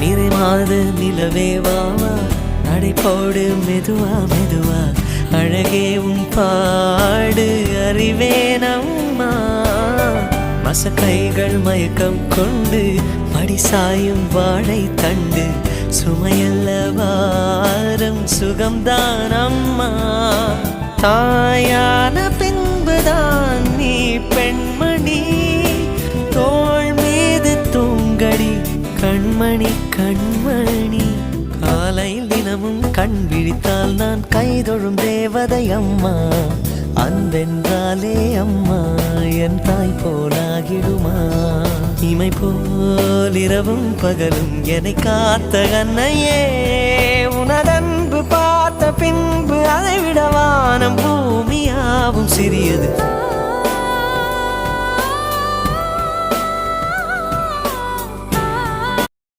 நிறைமாத நிலவே வாவா நடை போடு மெதுவா மெதுவா அழகே உன் பாடு அறிவேனம்மா மசக்கைகள் மயக்கம் கொண்டு மடிசாயும் வாழை தண்டு சுமையல்ல வாரம் சுகம்தான் அம்மா தாயான பின்புதான் நீ பெண்மணி தோள் மீது தூங்கடி கண்மணி கண்மணி காலையில் தினமும் கண் விழித்தால் நான் கைதொழும் தேவதை அம்மா அன்பென்றாலே அம்மா என் தாய் போலாகிடுமா இமை போல் இரவும் பகலும் என்னை காத்த கண்ணையே உனதன்பு பார்த்த பின்பு அதை விட வானம் பூமியாவும் சிறியது